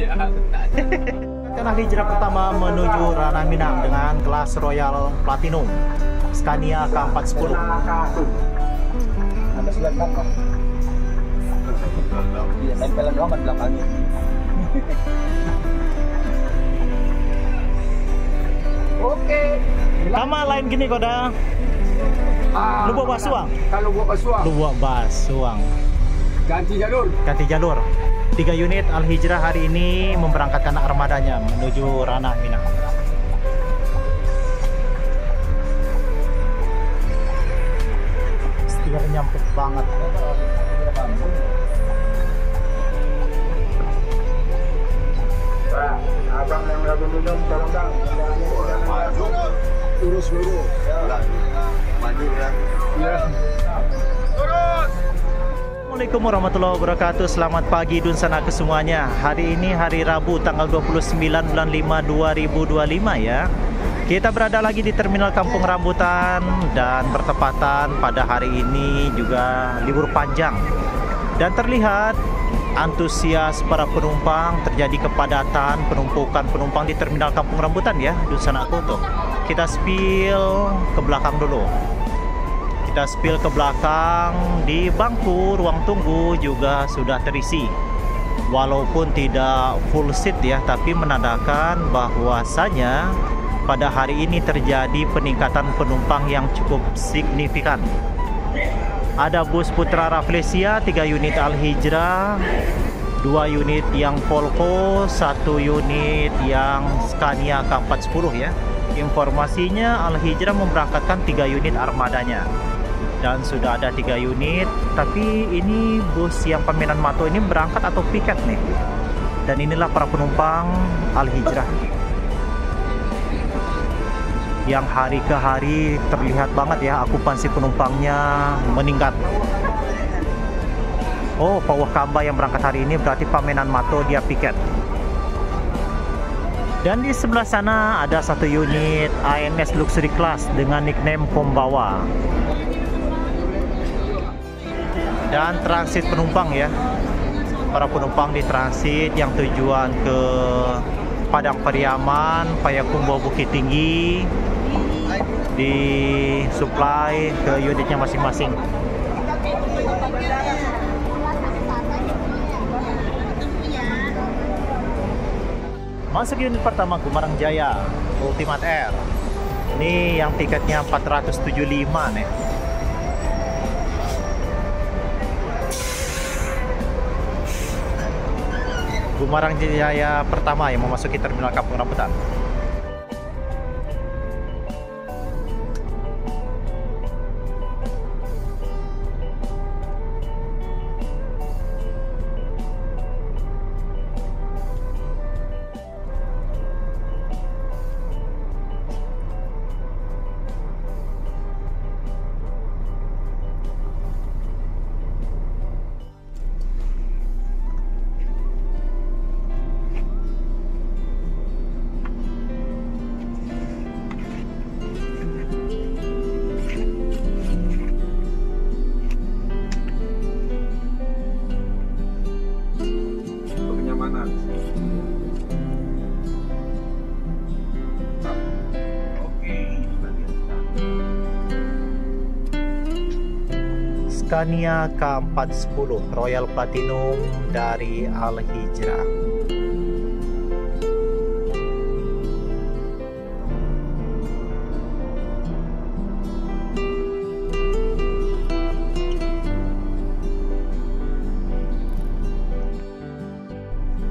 Karena hijrah pertama menuju Ranah Minang dengan kelas Royal Platinum Scania K410. Ada selatan Pak. Iya, tempelan doang kan belakangnya. Oke. Nama lain gini koda. Lubuk Basuang. Kalau Lubuk Basuang. Lubuk Basuang. Ganti jalur. Ganti jalur. 3 unit Al Hijrah hari ini memberangkatkan armadanya menuju Ranah Minang. Setirnya nyampe banget. Pak, abang yang lagi minum tolong bang. Lurus dulu. Maju ya. Iya. Lurus. Assalamualaikum warahmatullahi wabarakatuh. Selamat pagi Dunsana ke semuanya. Hari ini hari Rabu tanggal 29 bulan 5 2025 ya. Kita berada lagi di Terminal Kampung Rambutan dan bertepatan pada hari ini juga libur panjang. Dan terlihat antusias para penumpang, terjadi kepadatan penumpukan penumpang di Terminal Kampung Rambutan ya, Dunsana Koto. Kita spill ke belakang dulu. Kita spill ke belakang, di bangku ruang tunggu juga sudah terisi. Walaupun tidak full seat ya, tapi menandakan bahwasanya pada hari ini terjadi peningkatan penumpang yang cukup signifikan. Ada bus Putra Rafflesia 3 unit Al Hijrah, 2 unit yang Volvo, 1 unit yang Scania K410 ya. Informasinya Al Hijrah memberangkatkan 3 unit armadanya. Dan sudah ada 3 unit, tapi ini bus yang Paminan Mato ini berangkat atau piket nih. Dan inilah para penumpang Al Hijrah yang hari ke hari terlihat banget ya akupansi penumpangnya meningkat. Oh, Pak Wakamba yang berangkat hari ini berarti Paminan Mato dia piket. Dan di sebelah sana ada 1 unit ANS Luxury Class dengan nickname Kombawa. Dan transit penumpang ya, para penumpang di transit yang tujuan ke Padang Pariaman, Payakumbuh, Bukit Tinggi, di supply ke unitnya masing-masing. Masuk unit pertama Gumarang Jaya Ultimate Air. Ini yang tiketnya 475 nih. Gumarang Jaya pertama yang memasuki Terminal Kampung Rambutan. Scania K410 Royal Platinum dari Al Hijrah.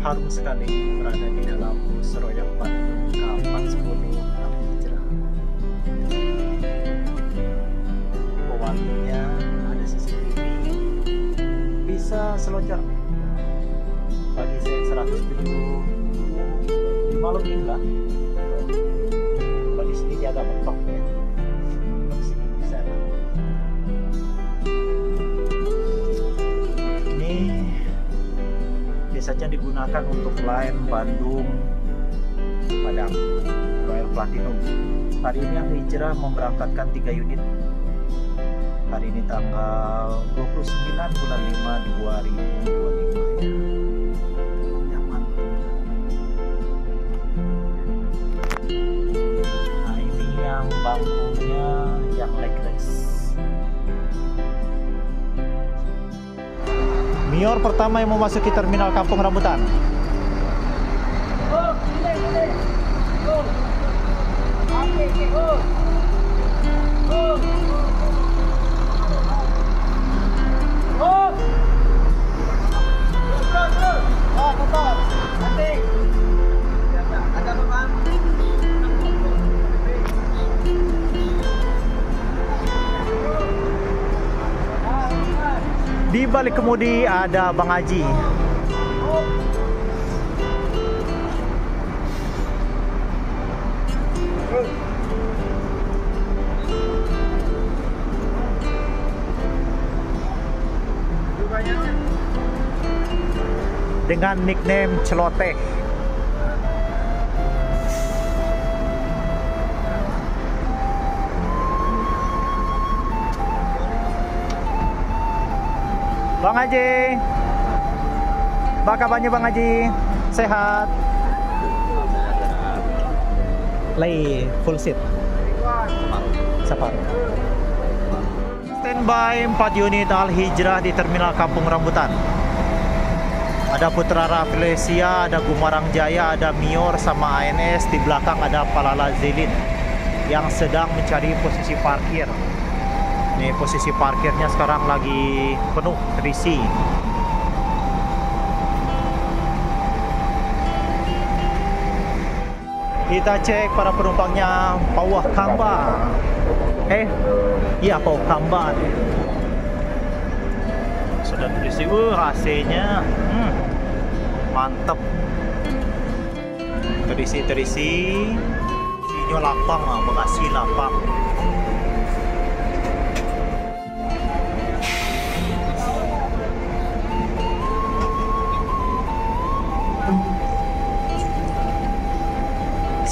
Harum sekali berada di dalam bus Royal Platinum K410 Al Hijrah. Pewanginya ada CCTV, bisa seloncar. Bagi saya 107 di malam ini lah. Bagi sini dia agak mentok ya. Bagi sini bisa. Ini biasanya digunakan untuk line Bandung Padang Royal Platinum. Hari ini Al Hijrah memberangkatkan 3 unit. Hari ini tanggal 29 bulan 5 2025 ya. Nyaman. bangkunya yang legless. Mior pertama yang memasuki terminal Kampung Rambutan. Di balik kemudi ada Bang Haji. Dengan nickname Celoteh. Bang Haji, apa kabarnya Bang Haji? Sehat? Lay full seat? Separuh. Standby 4 unit Al-Hijrah di terminal Kampung Rambutan. Ada Putra Rafflesia, ada Gumarang Jaya, ada Mior sama ANS. Di belakang ada Palala Zelin yang sedang mencari posisi parkir. Nih posisi parkirnya sekarang lagi penuh, terisi. Kita cek para penumpangnya. Pawah Kamba. Iya Pawah Kamba. Sudah terisi. AC-nya mantep. Terisi. Sinyo lapang, Bekasi lapang.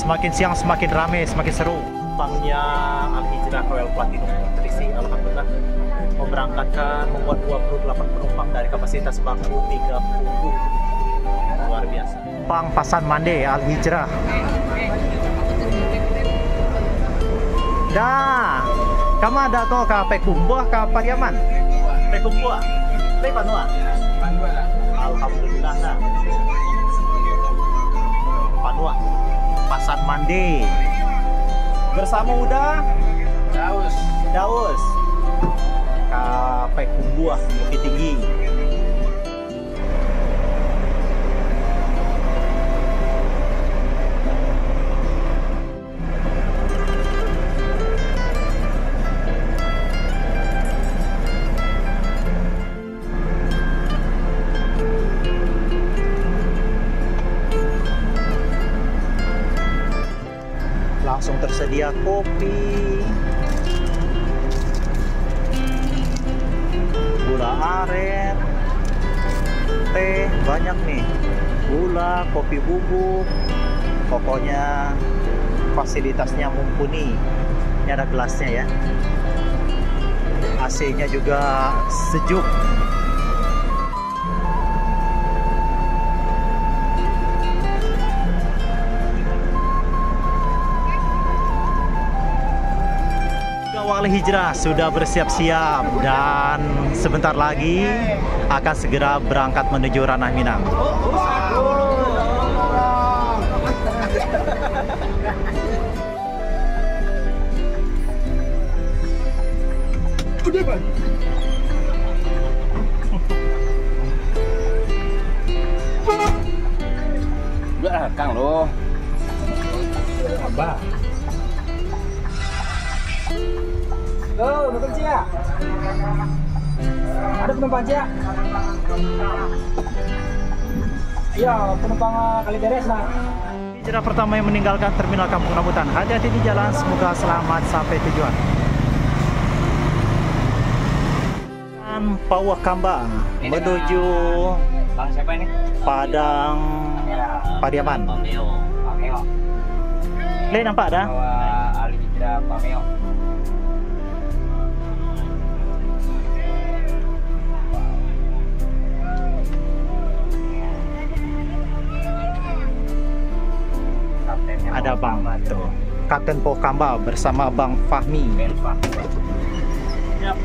Semakin siang semakin ramai, semakin seru. Penumpangnya Al-Hijrah Royal Platinum terisi, alhamdulillah. Membuat 28 penumpang dari kapasitas bangku 30. Luar biasa. Pang Pasan Mande Al-Hijrah. Dah, kamu ada tuh ke Pekumbuh ke Pariaman? Pekumbuh, Panua. Alhamdulillah dah. Panua. Pasan Mande bersama udah Daus Kape Kumbuah Bukit Tinggi. Langsung tersedia kopi, gula aren, teh, banyak nih. Gula, kopi bubuk, pokoknya fasilitasnya mumpuni. Ini ada gelasnya ya. AC-nya juga sejuk. Al-Hijrah sudah bersiap-siap dan sebentar lagi akan segera berangkat menuju Ranah Minang. Udah Kang lo. Abah. Nonton Cia. Ada penumpang Cia. Iya, penumpang Kalideres nah. Hijrah pertama yang meninggalkan terminal Kampung Rambutan. Hati-hati di jalan, semoga selamat sampai tujuan. Pawah Kamba menuju Bang siapa ini? Padang Pariaman. Pameo. Le nampak dah? Al-Hijrah Pameo. Ada Bang tuh. Kapten Pokambah bersama Bang Fahmi. Siap.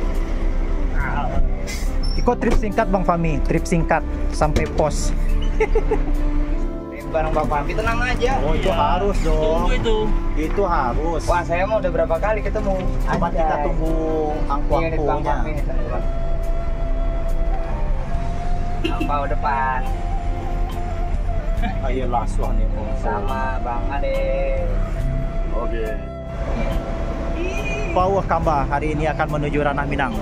Ikut trip singkat Bang Fahmi, trip singkat sampai pos. Bareng Bang Fahmi tenang aja. Oh itu harus dong. Tunggu itu. Itu harus. Wah saya mau udah berapa kali ketemu. Cuma kita tunggu Iya, nih, Bang angku-angkunya. Fahmi nih, teman. Angpau depan Ayolah suami sama Bang Ade. Oke. Pauh Kambah hari ini akan menuju Ranah Minang.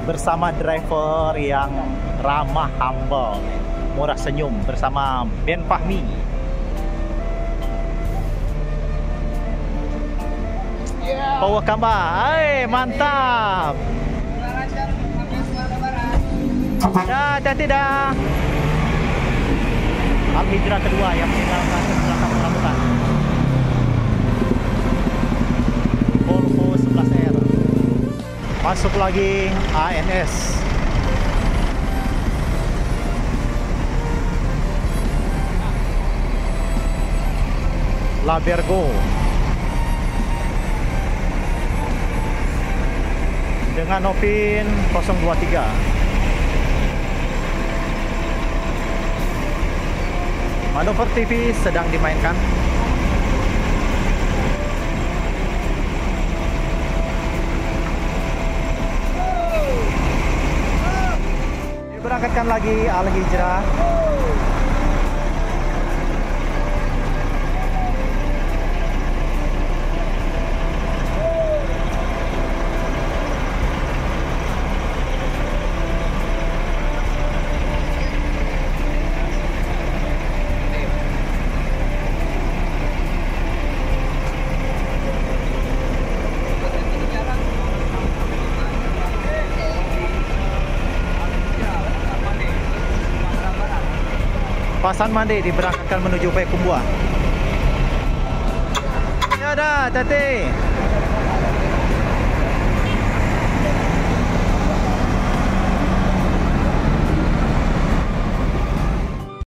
Bersama driver yang ramah, humble, murah senyum, bersama Ben Fahmi. Pauh Kambah, hai mantap. Ya, hati-hati dah. Al Hijrah kedua yang meninggalkan sebelah kampung rambutan. Volvo 11R. Masuk lagi ANS. Labergo. Dengan Nopin 023. Manuver TV sedang dimainkan. Diberangkatkan lagi Al Hijrah. Pasan Mande diberangkatkan menuju Payakumbuh. Ya dah, hati-hati.